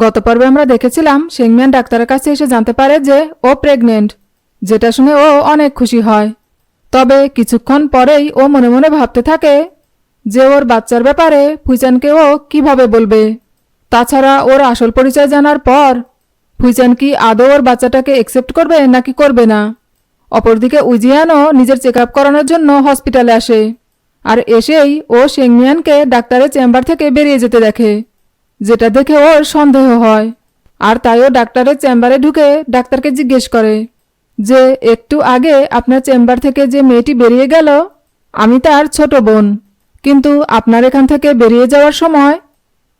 গত পর্বে আমরা দেখেছিলাম শেংমিয়ান ডাক্তারের কাছে এসে জানতে পারে যে ও প্রেগনেন্ট, যেটা শুনে ও অনেক খুশি হয়। তবে কিছুক্ষণ পরেই ও মনে মনে ভাবতে থাকে যে ওর বাচ্চার ব্যাপারে ফুইচানকে ও কিভাবে বলবে। তাছাড়া ওর আসল পরিচয় জানার পর ফুইচান কি আদৌ ওর বাচ্চাটাকে অ্যাকসেপ্ট করবে নাকি করবে না। অপরদিকে উজিয়ানও নিজের চেক আপ করানোর জন্য হসপিটালে আসে, আর এসেই ও শেংমিয়ানকে ডাক্তারের চেম্বার থেকে বেরিয়ে যেতে দেখে, যেটা দেখে ওর সন্দেহ হয়। আর তাই ও ডাক্তারের চেম্বারে ঢুকে ডাক্তারকে জিজ্ঞেস করে যে একটু আগে আপনার চেম্বার থেকে যে মেয়েটি বেরিয়ে গেল আমি তার ছোট বোন, কিন্তু আপনার এখান থেকে বেরিয়ে যাওয়ার সময়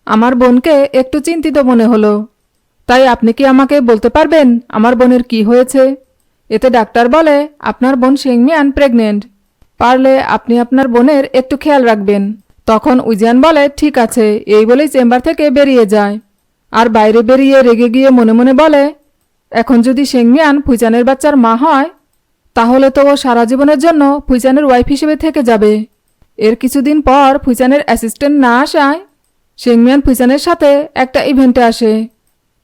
আমার বোনকে একটু চিন্তিত মনে হলো। তাই আপনি কি আমাকে বলতে পারবেন আমার বোনের কি হয়েছে? এতে ডাক্তার বলে আপনার বোন শেংমিয়ান প্রেগনেন্ট, পারলে আপনি আপনার বোনের একটু খেয়াল রাখবেন। তখন উজিয়ান বলে ঠিক আছে, এই বলেই চেম্বার থেকে বেরিয়ে যায়। আর বাইরে বেরিয়ে রেগে গিয়ে মনে মনে বলে এখন যদি শেংমিয়ান ফুইচানের বাচ্চার মা হয় তাহলে তো ও সারা জীবনের জন্য ফুইচানের ওয়াইফ হিসেবে থেকে যাবে। এর কিছুদিন পর ফুইচানের অ্যাসিস্ট্যান্ট না আসায় শেংমিয়ান ফুইচানের সাথে একটা ইভেন্টে আসে,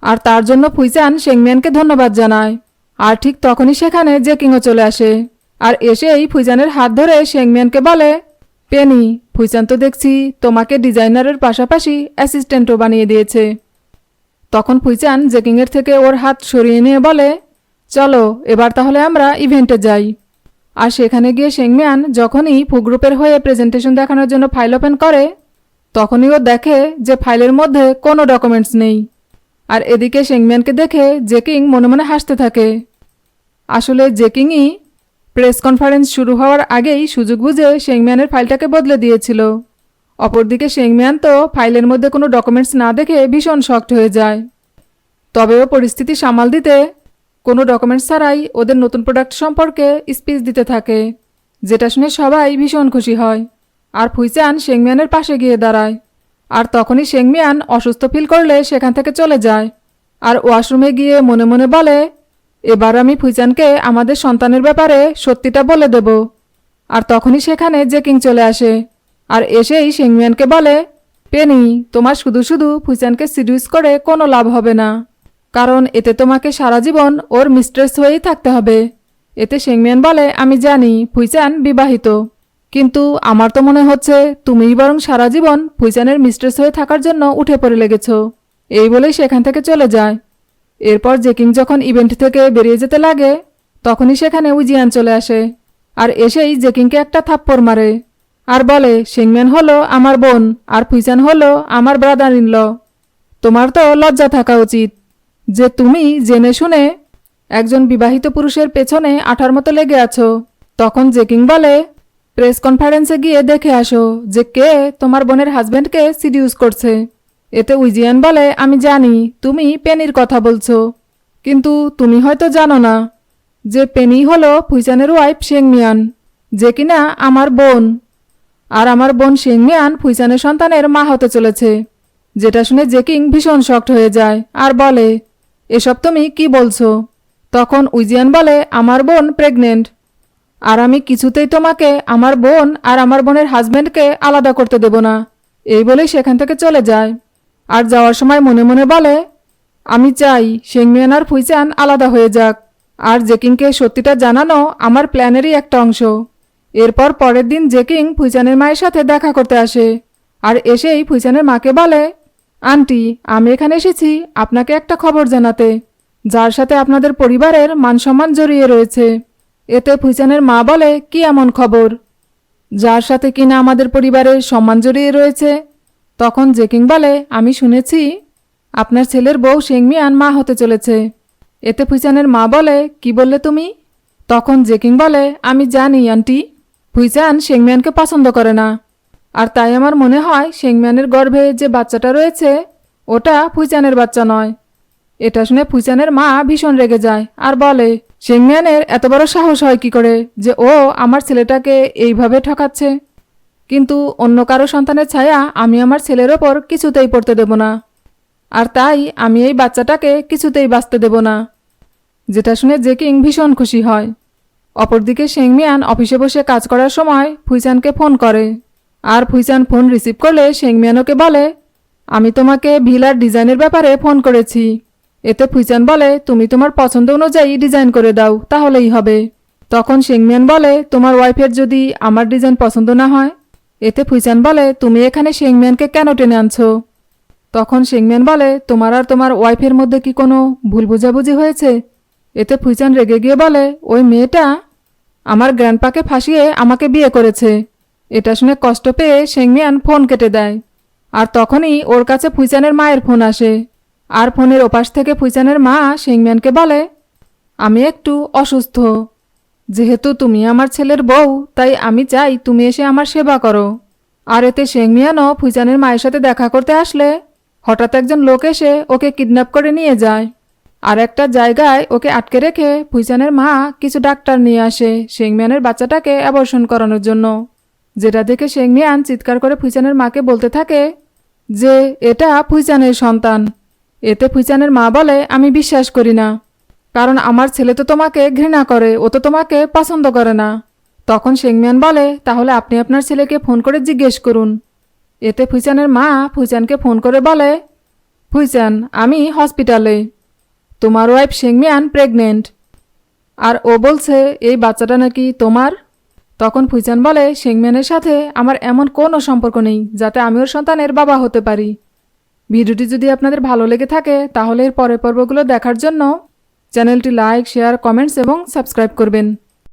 আর তার জন্য ফুইচান শেংমিয়ানকে ধন্যবাদ জানায়। আর ঠিক তখনই সেখানে জেকিংও চলে আসে, আর এসেই ফুইচানের হাত ধরে শেংমিয়ানকে বলে পেনি, ফুইচান তো দেখছি তোমাকে ডিজাইনারের পাশাপাশি অ্যাসিস্ট্যান্টও বানিয়ে দিয়েছে। তখন ফুইচান জেকিংয়ের থেকে ওর হাত সরিয়ে নিয়ে বলে চলো এবার তাহলে আমরা ইভেন্টে যাই। আর সেখানে গিয়ে শেংমিয়ান যখনই ফু গ্রুপের হয়ে প্রেজেন্টেশন দেখানোর জন্য ফাইল ওপেন করে তখনই ও দেখে যে ফাইলের মধ্যে কোনো ডকুমেন্টস নেই। আর এদিকে শেংমিয়ানকে দেখে জেকিং মনে মনে হাসতে থাকে। আসলে জেকিংই প্রেস কনফারেন্স শুরু হওয়ার আগেই সুযোগ বুঝে শেংমিয়ানের ফাইলটাকে বদলে দিয়েছিল। অপরদিকে শেংমিয়ান তো ফাইলের মধ্যে কোনো ডকুমেন্টস না দেখে ভীষণ শকড হয়ে যায়। তবেও পরিস্থিতি সামাল দিতে কোনো ডকুমেন্টস ছাড়াই ওদের নতুন প্রোডাক্ট সম্পর্কে স্পিচ দিতে থাকে, যেটা শুনে সবাই ভীষণ খুশি হয়। আর ফুইচান শেংমিয়ানের পাশে গিয়ে দাঁড়ায়। আর তখনই শেংমিয়ান অসুস্থ ফিল করলে সেখান থেকে চলে যায়। আর ওয়াশরুমে গিয়ে মনে মনে বলে এবার আমি ফুইচানকে আমাদের সন্তানের ব্যাপারে সত্যিটা বলে দেব। আর তখনই সেখানে জেকিং চলে আসে, আর এসেই শেংমিয়ানকে বলে পেনি, তোমার শুধু শুধু ফুইচানকে সিডিউস করে কোনো লাভ হবে না, কারণ এতে তোমাকে সারা জীবন ওর মিস্ট্রেস হয়েই থাকতে হবে। এতে শেংমিয়ান বলে আমি জানি ফুইচান বিবাহিত, কিন্তু আমার তো মনে হচ্ছে তুমিই বরং সারা জীবন ফুইচানের মিস্ট্রেস হয়ে থাকার জন্য উঠে পড়ে লেগেছ। এই বলেই সেখান থেকে চলে যায়। এরপর জেকিং যখন ইভেন্ট থেকে বেরিয়ে যেতে লাগে তখনই সেখানে উজিয়ান চলে আসে, আর এসেই জেকিংকে একটা থাপ্পড় মারে আর বলে শেংমিয়ান হলো আমার বোন আর ফুইচান হলো আমার ব্রাদার ইন ল। তোমার তো লজ্জা থাকা উচিত যে তুমি জেনে শুনে একজন বিবাহিত পুরুষের পেছনে আঠার মতো লেগে আছো। তখন জেকিং বলে প্রেস কনফারেন্সে গিয়ে দেখে আসো যে কে তোমার বোনের হাজব্যান্ডকে সিডিউস করছে। এতে উজিয়ান বলে আমি জানি তুমি পেনির কথা বলছো, কিন্তু তুমি হয়তো জানো না যে পেনি হলো ফুইচানের ওয়াইফ শেংমিয়ান, যে কিনা আমার বোন, আর আমার বোন শেংমিয়ান ফুইচানের সন্তানের মা হতে চলেছে। যেটা শুনে জেকিং ভীষণ শকড হয়ে যায় আর বলে এসব তুমি কি বলছো? তখন উজিয়ান বলে আমার বোন প্রেগনেন্ট, আর আমি কিছুতেই তোমাকে আমার বোন আর আমার বোনের হাজব্যান্ডকে আলাদা করতে দেব না। এই বলেই সেখান থেকে চলে যায়। আর যাওয়ার সময় মনে মনে বলে আমি চাই শেংমিয়ান আর ফুইচান আলাদা হয়ে যাক, আর জেকিংকে সত্যিটা জানানো আমার প্ল্যানেরই একটা অংশ। এরপর পরের দিন জেকিং ফুইচানের মায়ের সাথে দেখা করতে আসে, আর এসেই ফুইচানের মাকে বলে আন্টি, আমি এখানে এসেছি আপনাকে একটা খবর জানাতে, যার সাথে আপনাদের পরিবারের মানসম্মান জড়িয়ে রয়েছে। এতে ফুইচানের মা বলে কি এমন খবর যার সাথে কিনা আমাদের পরিবারের সম্মান জড়িয়ে রয়েছে? তখন জেকিং বলে আমি শুনেছি আপনার ছেলের বউ শেংমিয়ান মা হতে চলেছে। এতে ফুইচানের মা বলে কি বললে তুমি? তখন জেকিং বলে আমি জানি আন্টি, ফুইচান শেংমিয়ানকে পছন্দ করে না, আর তাই আমার মনে হয় শেংমিয়ানের গর্ভে যে বাচ্চাটা রয়েছে ওটা ফুইচানের বাচ্চা নয়। এটা শুনে ফুইচানের মা ভীষণ রেগে যায় আর বলে শেংমিয়ানের এত বড় সাহস হয় কি করে যে ও আমার ছেলেটাকে এইভাবে ঠকাচ্ছে, কিন্তু অন্য কারো সন্তানের ছায়া আমি আমার ছেলের ওপর কিছুতেই পড়তে দেব না, আর তাই আমি এই বাচ্চাটাকে কিছুতেই বাঁচতে দেব না। যেটা শুনে জেকিং ভীষণ খুশি হয়। অপরদিকে শেংমিয়ান অফিসে বসে কাজ করার সময় ফুইচানকে ফোন করে, আর ফুইচান ফোন রিসিভ করলে শেংমিয়ান ওকে বলে আমি তোমাকে ভিলার ডিজাইনের ব্যাপারে ফোন করেছি। এতে ফুইচান বলে তুমি তোমার পছন্দ অনুযায়ী ডিজাইন করে দাও, তাহলেই হবে। তখন শেংমিয়ান বলে তোমার ওয়াইফের যদি আমার ডিজাইন পছন্দ না হয়? এতে ফুইচান বলে তুমি এখানে শেংমিয়ানকে কেন টেনে আনছো? তখন শেংমিয়ান বলে তোমার আর তোমার ওয়াইফের মধ্যে কি কোনো ভুল বোঝাবুঝি হয়েছে? এতে ফুইচান রেগে গিয়ে বলে ওই মেয়েটা আমার গ্র্যান্ডপাকে ফাঁসিয়ে আমাকে বিয়ে করেছে। এটা শুনে কষ্ট পেয়ে শেংমিয়ান ফোন কেটে দেয়। আর তখনই ওর কাছে ফুইচানের মায়ের ফোন আসে। আর ফোনের ওপাশ থেকে ফুইচানের মা শেংমিয়ানকে বলে আমি একটু অসুস্থ। যেহেতু তুমি আমার ছেলের বউ, তাই আমি চাই তুমি এসে আমার সেবা করো। আর এতে শেংমিয়ানও ফুইচানের মায়ের সাথে দেখা করতে আসলে হঠাৎ একজন লোক এসে ওকে কিডন্যাপ করে নিয়ে যায়। আর একটা জায়গায় ওকে আটকে রেখে ফুইচানের মা কিছু ডাক্তার নিয়ে আসে শেংমিয়ানের বাচ্চাটাকে অ্যাবর্শন করানোর জন্য। যেটা দেখে শেংমিয়ান চিৎকার করে ফুইচানের মাকে বলতে থাকে যে এটা ফুইচানের সন্তান। এতে ফুইচানের মা বলে আমি বিশ্বাস করি না, কারণ আমার ছেলে তো তোমাকে ঘৃণা করে, ও তো তোমাকে পছন্দ করে না। তখন শেংমিয়ান বলে তাহলে আপনি আপনার ছেলেকে ফোন করে জিজ্ঞেস করুন। এতে ফুইচানের মা ফুইচানকে ফোন করে বলে ফুইচান আমি হসপিটালে, তোমার ওয়াইফ শেংমিয়ান প্রেগনেন্ট, আর ও বলছে এই বাচ্চাটা নাকি তোমার। তখন ফুইচান বলে শেংমিয়ানের সাথে আমার এমন কোনো সম্পর্ক নেই যাতে আমি ওর সন্তানের বাবা হতে পারি। ভিডিওটি যদি আপনাদের ভালো লেগে থাকে তাহলে এর পরের পর্বগুলো দেখার জন্য চ্যানেলটি লাইক, শেয়ার, কমেন্টস এবং সাবস্ক্রাইব করবেন।